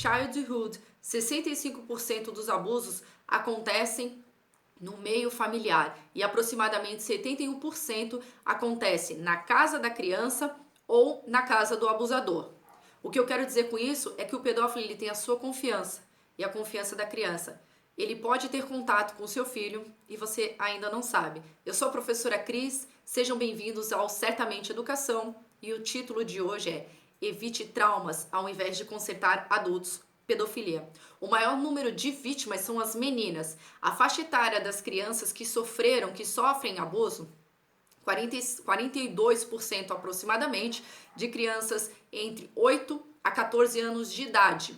childhood, 65% dos abusos acontecem no meio familiar e aproximadamente 71% acontece na casa da criança ou na casa do abusador. O que eu quero dizer com isso é que o pedófilo ele tem a sua confiança e a confiança da criança. Ele pode ter contato com o seu filho e você ainda não sabe. Eu sou a professora Cris, sejam bem-vindos ao Certamente Educação e o título de hoje é Evite traumas ao invés de consertar adultos. Pedofilia. O maior número de vítimas são as meninas. A faixa etária das crianças que sofrem abuso, 42% aproximadamente de crianças entre 8 a 14 anos de idade.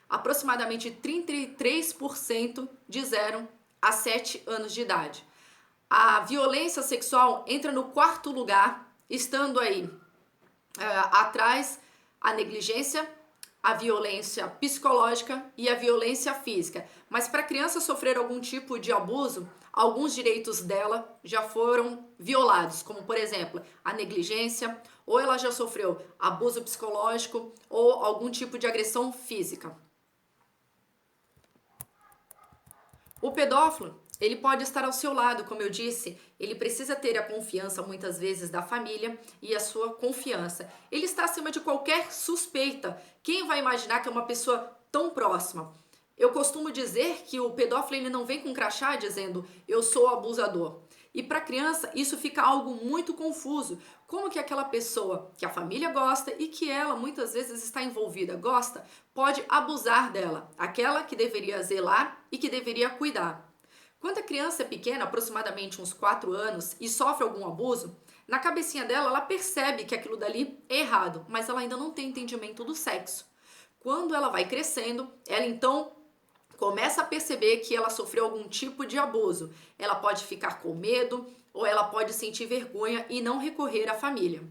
Aproximadamente 33% de 0 a 7 anos de idade. A violência sexual entra no quarto lugar, estando aí atrás a negligência, a violência psicológica e a violência física. Mas para a criança sofrer algum tipo de abuso, alguns direitos dela já foram violados, como por exemplo, a negligência, ou ela já sofreu abuso psicológico ou algum tipo de agressão física. O pedófilo, ele pode estar ao seu lado, como eu disse, ele precisa ter a confiança muitas vezes da família e a sua confiança. Ele está acima de qualquer suspeita. Quem vai imaginar que é uma pessoa tão próxima? Eu costumo dizer que o pedófilo ele não vem com crachá dizendo eu sou abusador. E para a criança isso fica algo muito confuso. Como que aquela pessoa que a família gosta e que ela muitas vezes está envolvida gosta, pode abusar dela, aquela que deveria zelar e que deveria cuidar. Quando a criança é pequena, aproximadamente uns 4 anos, e sofre algum abuso, na cabecinha dela ela percebe que aquilo dali é errado, mas ela ainda não tem entendimento do sexo. Quando ela vai crescendo, ela então começa a perceber que ela sofreu algum tipo de abuso. Ela pode ficar com medo ou ela pode sentir vergonha e não recorrer à família.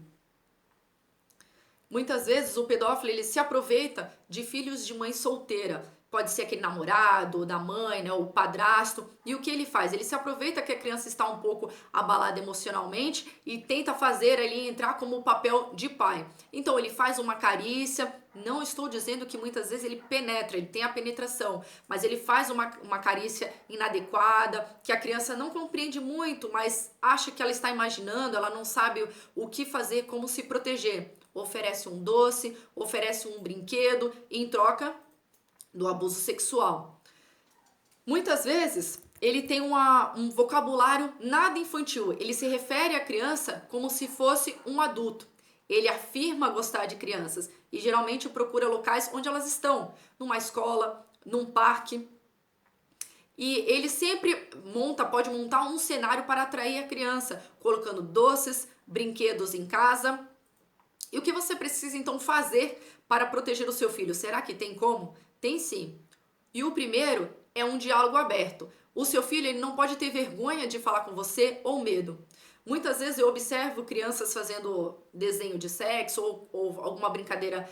Muitas vezes o pedófilo ele se aproveita de filhos de mãe solteira. Pode ser aquele namorado, da mãe, né, o padrasto. E o que ele faz? Ele se aproveita que a criança está um pouco abalada emocionalmente e tenta fazer ali entrar como o papel de pai. Então ele faz uma carícia. Não estou dizendo que muitas vezes ele penetra, ele tem a penetração, mas ele faz uma carícia inadequada, que a criança não compreende muito, mas acha que ela está imaginando, ela não sabe o que fazer, como se proteger. Oferece um doce, oferece um brinquedo em troca do abuso sexual. Muitas vezes ele tem um vocabulário nada infantil, ele se refere à criança como se fosse um adulto. Ele afirma gostar de crianças e geralmente procura locais onde elas estão, numa escola, num parque. E ele sempre pode montar um cenário para atrair a criança, colocando doces, brinquedos em casa. E o que você precisa então fazer para proteger o seu filho? Será que tem como? Tem sim. E o primeiro é um diálogo aberto. O seu filho ele não pode ter vergonha de falar com você ou medo. Muitas vezes eu observo crianças fazendo desenho de sexo ou alguma brincadeira.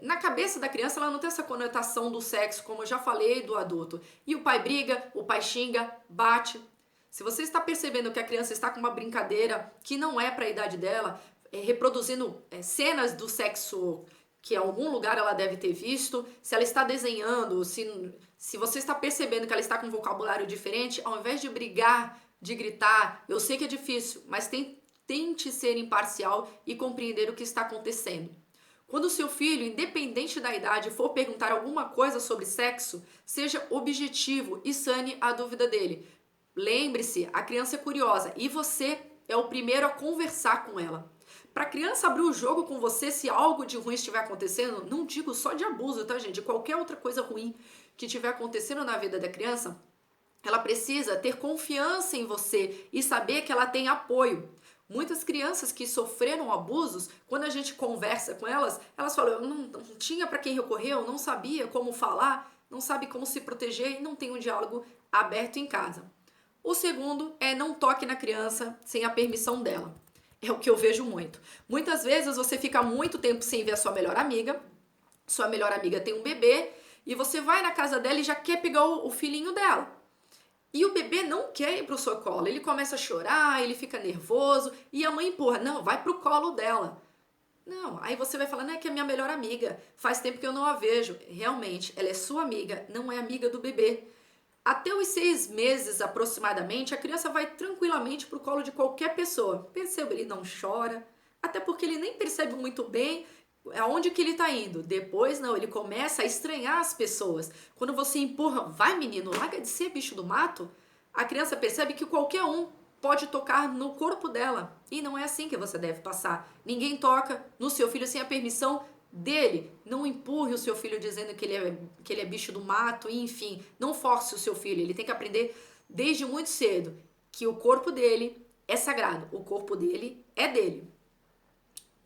Na cabeça da criança ela não tem essa conotação do sexo, como eu já falei, do adulto. E o pai briga, o pai xinga, bate. Se você está percebendo que a criança está com uma brincadeira que não é para a idade dela, reproduzindo cenas do sexo que em algum lugar ela deve ter visto, se ela está desenhando, se você está percebendo que ela está com um vocabulário diferente, ao invés de brigar, de gritar, eu sei que é difícil, mas tente ser imparcial e compreender o que está acontecendo. Quando o seu filho, independente da idade, for perguntar alguma coisa sobre sexo, seja objetivo e sane a dúvida dele. Lembre-se, a criança é curiosa e você é o primeiro a conversar com ela. Para a criança abrir o jogo com você, se algo de ruim estiver acontecendo, não digo só de abuso, tá, gente? De qualquer outra coisa ruim que estiver acontecendo na vida da criança, ela precisa ter confiança em você e saber que ela tem apoio. Muitas crianças que sofreram abusos, quando a gente conversa com elas, elas falam, eu não tinha para quem recorrer, eu não sabia como falar, não sabe como se proteger e não tem um diálogo aberto em casa. O segundo é não toque na criança sem a permissão dela. É o que eu vejo muito. Muitas vezes você fica muito tempo sem ver a sua melhor amiga tem um bebê, e você vai na casa dela e já quer pegar o filhinho dela. E o bebê não quer ir pro seu colo, ele começa a chorar, ele fica nervoso, e a mãe empurra, não, vai pro colo dela. Não, aí você vai falar, não é que é minha melhor amiga, faz tempo que eu não a vejo. Realmente, ela é sua amiga, não é amiga do bebê. Até os 6 meses aproximadamente, a criança vai tranquilamente para o colo de qualquer pessoa. Perceba, ele não chora, até porque ele nem percebe muito bem aonde que ele está indo. Depois, não, ele começa a estranhar as pessoas. Quando você empurra, vai menino, larga de ser bicho do mato, a criança percebe que qualquer um pode tocar no corpo dela. E não é assim que você deve passar. Ninguém toca no seu filho sem a permissão dele. Não empurre o seu filho dizendo que ele é bicho do mato, enfim. Não force o seu filho. Ele tem que aprender desde muito cedo que o corpo dele é sagrado. O corpo dele é dele.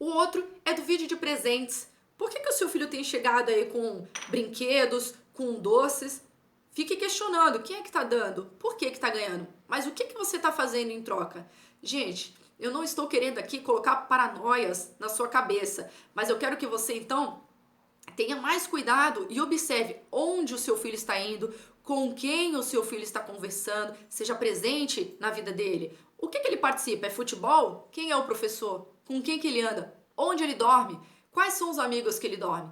O outro é do vídeo de presentes. Por que o seu filho tem chegado aí com brinquedos, com doces? Fique questionando, quem é que tá dando? Por que que tá ganhando? Mas o que que você tá fazendo em troca? Gente, eu não estou querendo aqui colocar paranoias na sua cabeça, mas eu quero que você então tenha mais cuidado e observe onde o seu filho está indo, com quem o seu filho está conversando, seja presente na vida dele. O que que ele participa? É futebol? Quem é o professor? Com quem que ele anda? Onde ele dorme? Quais são os amigos que ele dorme?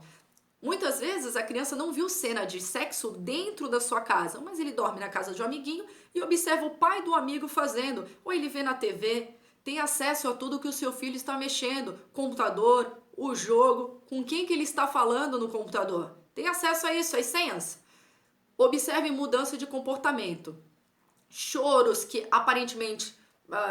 Muitas vezes a criança não viu cena de sexo dentro da sua casa, mas ele dorme na casa de um amiguinho e observa o pai do amigo fazendo, ou ele vê na TV, tem acesso a tudo que o seu filho está mexendo, computador, o jogo, com quem que ele está falando no computador. Tem acesso a isso, às senhas? Observe mudança de comportamento. Choros que aparentemente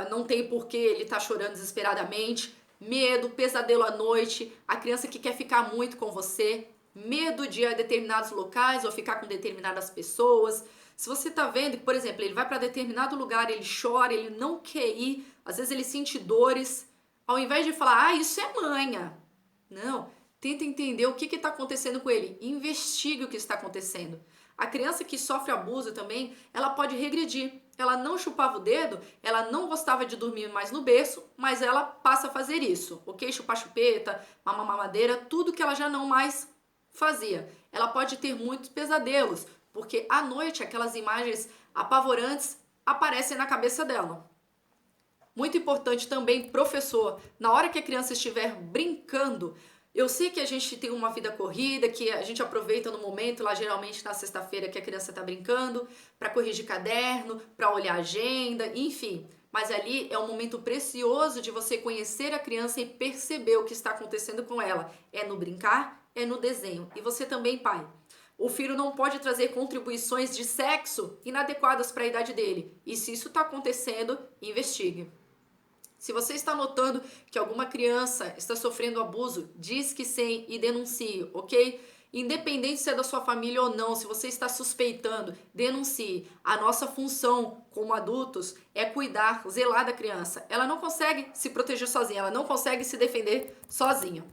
não tem porquê ele está chorando desesperadamente, medo, pesadelo à noite, a criança que quer ficar muito com você, medo de ir a determinados locais ou ficar com determinadas pessoas. Se você está vendo que, por exemplo, ele vai para determinado lugar, ele chora, ele não quer ir, às vezes ele sente dores, ao invés de falar, isso é manha. Não, tenta entender o que está acontecendo com ele, investigue o que está acontecendo. A criança que sofre abuso também, ela pode regredir. Ela não chupava o dedo, ela não gostava de dormir mais no berço, mas ela passa a fazer isso, ok? Chupar chupeta, mamar mamadeira, tudo que ela já não mais fazia. Ela pode ter muitos pesadelos, porque à noite aquelas imagens apavorantes aparecem na cabeça dela. Muito importante também, professor, na hora que a criança estiver brincando, eu sei que a gente tem uma vida corrida, que a gente aproveita no momento, lá geralmente na sexta-feira que a criança está brincando, para corrigir caderno, para olhar agenda, enfim. Mas ali é um momento precioso de você conhecer a criança e perceber o que está acontecendo com ela. É no brincar, é no desenho. E você também, pai. O filho não pode trazer contribuições de sexo inadequadas para a idade dele. E se isso está acontecendo, investigue. Se você está notando que alguma criança está sofrendo abuso, diz que sim e denuncie, ok? Independente se é da sua família ou não, se você está suspeitando, denuncie. A nossa função como adultos é cuidar, zelar da criança. Ela não consegue se proteger sozinha, ela não consegue se defender sozinha.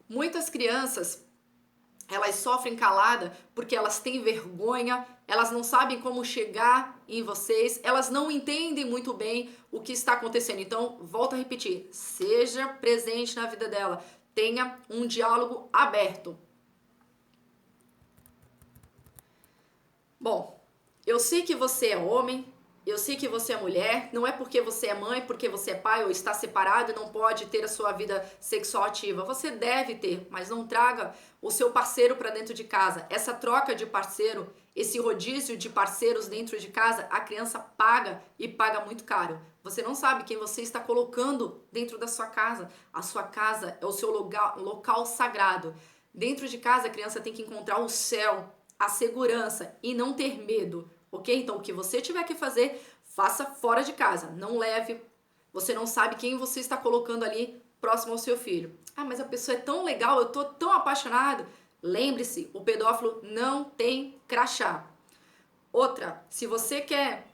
Muitas crianças, elas sofrem calada porque elas têm vergonha, elas não sabem como chegar em vocês, elas não entendem muito bem o que está acontecendo. Então, volto a repetir, seja presente na vida dela, tenha um diálogo aberto. Bom, eu sei que você é homem, eu sei que você é mulher, não é porque você é mãe, porque você é pai ou está separado e não pode ter a sua vida sexual ativa. Você deve ter, mas não traga o seu parceiro para dentro de casa. Essa troca de parceiro, esse rodízio de parceiros dentro de casa, a criança paga e paga muito caro. Você não sabe quem você está colocando dentro da sua casa. A sua casa é o seu local sagrado. Dentro de casa, a criança tem que encontrar o céu, a segurança e não ter medo. Ok? Então, o que você tiver que fazer, faça fora de casa. Não leve. Você não sabe quem você está colocando ali próximo ao seu filho. Ah, mas a pessoa é tão legal, eu tô tão apaixonado. Lembre-se, o pedófilo não tem crachá. Outra, se você quer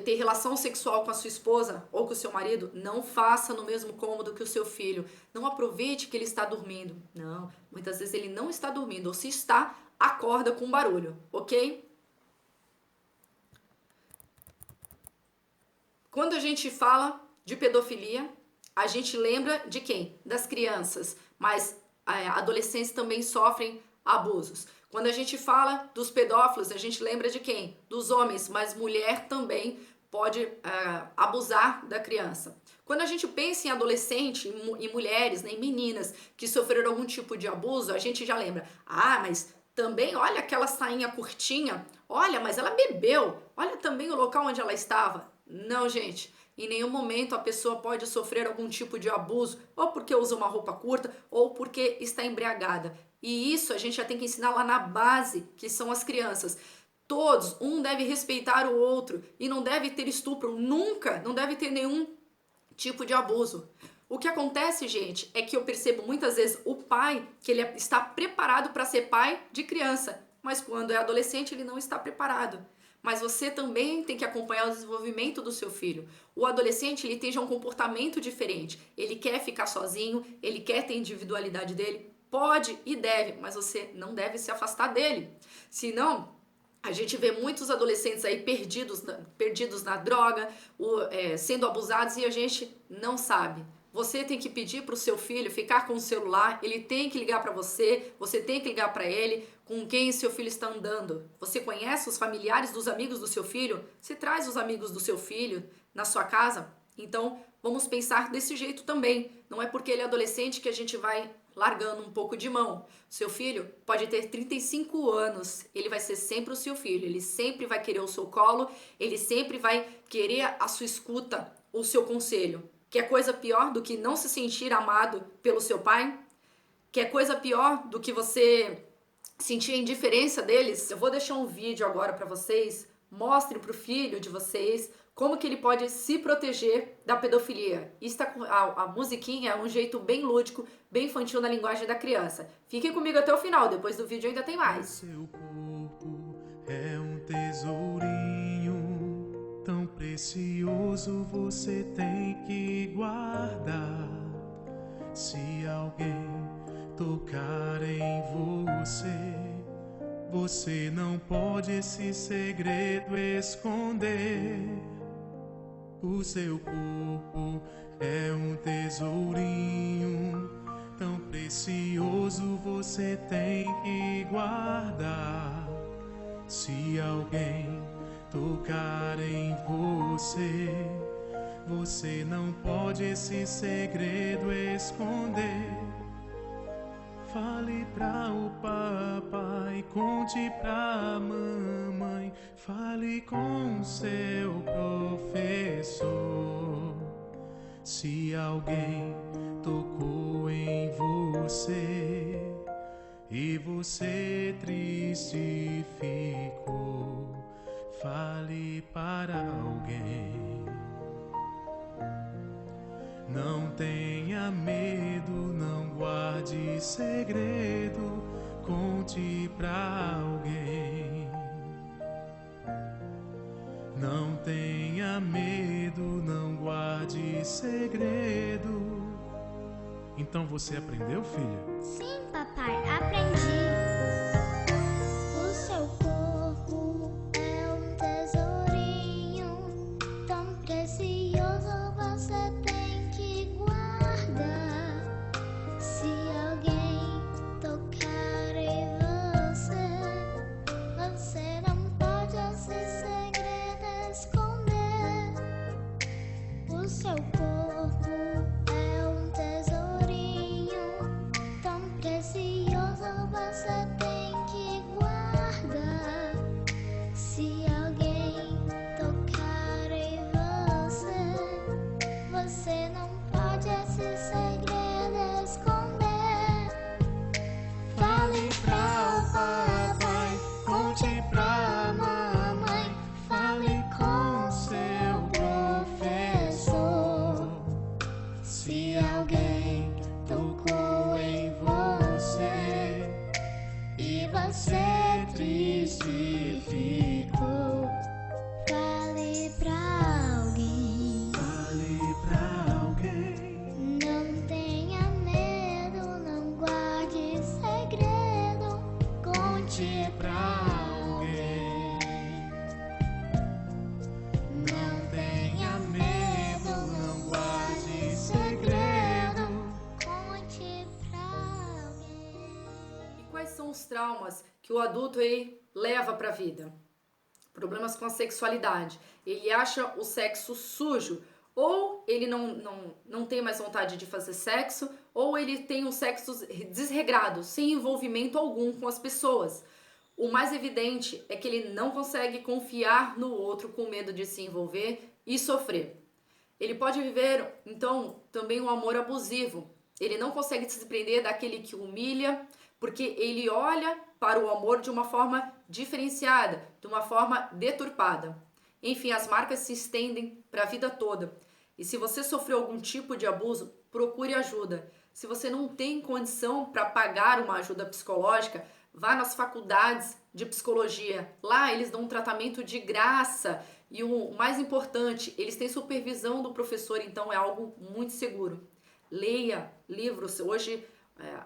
ter relação sexual com a sua esposa ou com o seu marido, não faça no mesmo cômodo que o seu filho. Não aproveite que ele está dormindo. Não, muitas vezes ele não está dormindo, ou se está, acorda com barulho, ok? Quando a gente fala de pedofilia, a gente lembra de quem? Das crianças, mas adolescentes também sofrem abusos. Quando a gente fala dos pedófilos, a gente lembra de quem? Dos homens, mas mulher também pode abusar da criança. Quando a gente pensa em adolescente, em mulheres, né, em meninas que sofreram algum tipo de abuso, a gente já lembra, mas também olha aquela sainha curtinha, olha, mas ela bebeu, olha também o local onde ela estava. Não, gente, em nenhum momento a pessoa pode sofrer algum tipo de abuso, ou porque usa uma roupa curta, ou porque está embriagada. E isso a gente já tem que ensinar lá na base, que são as crianças. Todos, um deve respeitar o outro e não deve ter estupro, nunca, não deve ter nenhum tipo de abuso. O que acontece, gente, é que eu percebo muitas vezes o pai, que ele está preparado para ser pai de criança, mas quando é adolescente ele não está preparado. Mas você também tem que acompanhar o desenvolvimento do seu filho. O adolescente, ele tem já um comportamento diferente. Ele quer ficar sozinho, ele quer ter individualidade dele. Pode e deve, mas você não deve se afastar dele. Senão, a gente vê muitos adolescentes aí perdidos na droga, sendo abusados e a gente não sabe. Você tem que pedir para o seu filho ficar com o celular, ele tem que ligar para você, você tem que ligar para ele com quem seu filho está andando. Você conhece os familiares dos amigos do seu filho? Você traz os amigos do seu filho na sua casa? Então, vamos pensar desse jeito também. Não é porque ele é adolescente que a gente vai largando um pouco de mão. Seu filho pode ter 35 anos, ele vai ser sempre o seu filho, ele sempre vai querer o seu colo, ele sempre vai querer a sua escuta, o seu conselho. Quer coisa pior do que não se sentir amado pelo seu pai? Quer coisa pior do que você sentir a indiferença deles? Eu vou deixar um vídeo agora para vocês, mostrem para o filho de vocês como que ele pode se proteger da pedofilia. A musiquinha é um jeito bem lúdico, bem infantil na linguagem da criança. Fiquem comigo até o final, depois do vídeo ainda tem mais. Seu corpo é um tesourinho tão precioso, você tem que guardar. Se alguém tocar em você não pode esse segredo esconder. O seu corpo é um tesourinho tão precioso, você tem que guardar. Se alguém tocar em você não pode esse segredo esconder. Fale pra o papai, conte pra mamãe, fale com seu professor. Se alguém tocou em você e você triste ficou, fale para alguém. Não tenha medo, não guarde segredo, conte pra alguém. Não tenha medo, não guarde segredo. Então você aprendeu, filha? Sim, papai, aprendi. O seu corpo é um tesourinho tão precioso, você tem que guardar. Se alguém tocar em você não pode esse segredo esconder. O seu corpo é um tesourinho tão precioso, você tem que guardar. Se alguém tocar em você não pode esse segredo esconder. Fale pra o papai, conte pra mamãe, fale com seu professor. Se alguém tocou em você e você triste ficou, fale pra alguém. Fale pra alguém. Não tenha medo, não guarde segredo, conte pra Alguém. Não tenha medo, não guarde segredo. conte pra alguém. E quais são os traumas que o adulto aí leva para a vida? problemas com a sexualidade, ele acha o sexo sujo, ou ele não tem mais vontade de fazer sexo, ou ele tem um sexo desregrado, sem envolvimento algum com as pessoas. O mais evidente é que ele não consegue confiar no outro com medo de se envolver e sofrer. Ele pode viver, então, também um amor abusivo. Ele não consegue se desprender daquele que humilha, porque ele olha para o amor de uma forma diferenciada, de uma forma deturpada. Enfim, as marcas se estendem para a vida toda. E se você sofreu algum tipo de abuso, procure ajuda. Se você não tem condição para pagar uma ajuda psicológica, vá nas faculdades de psicologia. Lá eles dão um tratamento de graça e o mais importante, eles têm supervisão do professor, então é algo muito seguro. Leia livros. Hoje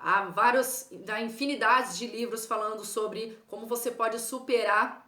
há infinidades de livros falando sobre como você pode superar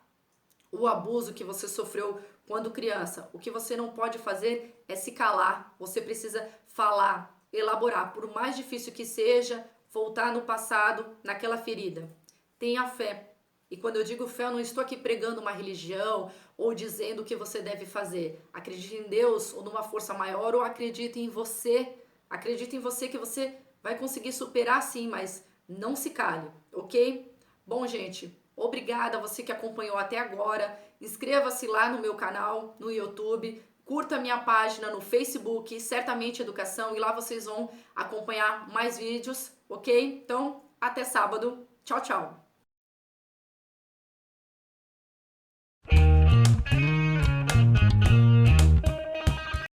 o abuso que você sofreu quando criança. O que você não pode fazer é se calar. Você precisa falar, elaborar, por mais difícil que seja, voltar no passado, naquela ferida. Tenha fé. E quando eu digo fé, eu não estou aqui pregando uma religião ou dizendo o que você deve fazer. Acredite em Deus ou numa força maior, ou acredite em você. Acredite em você que você vai conseguir superar sim, mas não se cale, ok? Bom, gente, obrigada a você que acompanhou até agora. Inscreva-se lá no meu canal, no YouTube. Curta a minha página no Facebook, Certamente Educação, e lá vocês vão acompanhar mais vídeos, ok? Então, até sábado. Tchau, tchau.